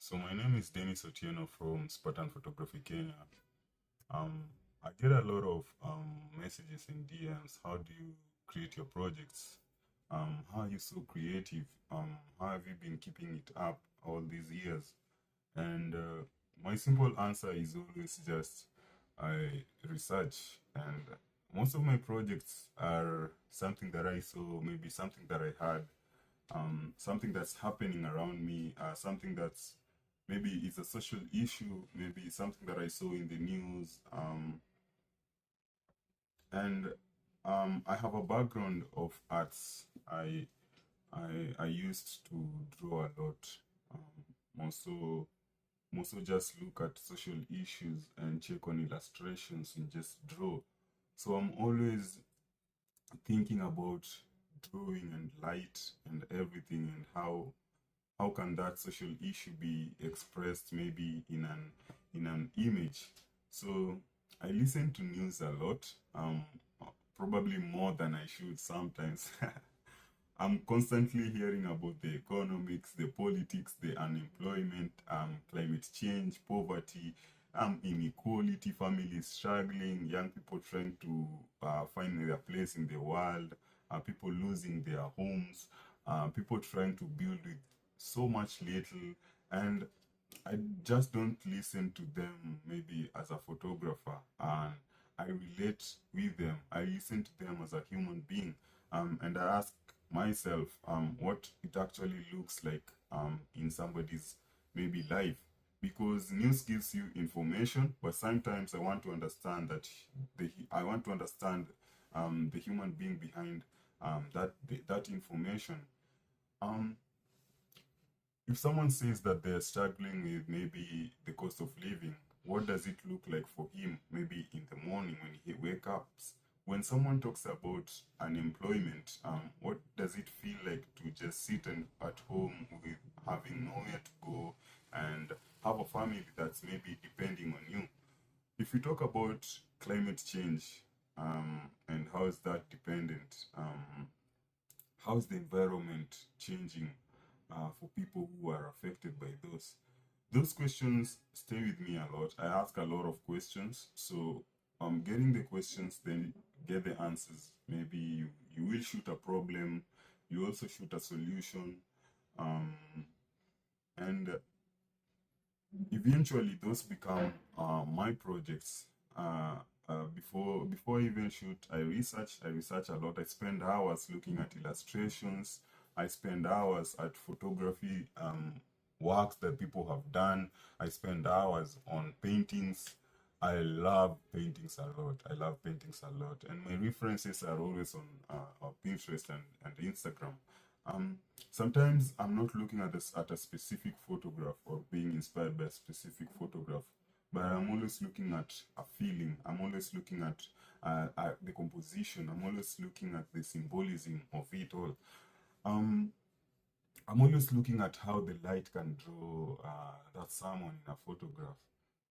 So my name is Dennis Otieno from Spartan Photography, Kenya. Um, I get a lot of messages in DMs. How do you create your projects? How are you so creative? How have you been keeping it up all these years? And my simple answer is always just I research, and most of my projects are something that I saw, maybe something that I had, something that's happening around me, something that's maybe it's a social issue, maybe it's something that I saw in the news, and I have a background of arts. I used to draw a lot. Also, also just look at social issues and check on illustrations and just draw. So I'm always thinking about drawing and light and everything, and how can that social issue be expressed maybe in an image. So I listen to news a lot, probably more than I should sometimes. I'm constantly hearing about the economics, the politics, the unemployment, climate change, poverty, inequality, families struggling, young people trying to find their place in the world, people losing their homes, people trying to build with so much little. And I just don't listen to them maybe as a photographer, and I relate with them. I listen to them as a human being, and I ask myself what it actually looks like in somebody's maybe life, because news gives you information, but sometimes I want to understand I want to understand the human being behind that information. Um, if someone says that they're struggling with maybe the cost of living, what does it look like for him maybe in the morning when he wakes up? When someone talks about unemployment, what does it feel like to just sit at home with having nowhere to go and have a family that's maybe depending on you? If we talk about climate change, and how is that dependent, how is the environment changing for people who are affected by those questions stay with me a lot. I ask a lot of questions, so getting the questions, then get the answers. Maybe you will shoot a problem, you also shoot a solution, um, and eventually those become my projects. Before I even shoot, I research a lot. I spend hours looking at illustrations. I spend hours at photography works that people have done. I spend hours on paintings. I love paintings a lot. I love paintings a lot, and my references are always on Pinterest and Instagram. Um, Sometimes I'm not looking at at a specific photograph or being inspired by a specific photograph, but I'm always looking at a feeling. I'm always looking at the composition. I'm always looking at the symbolism of it all. Um, I'm always looking at how the light can draw that someone in a photograph.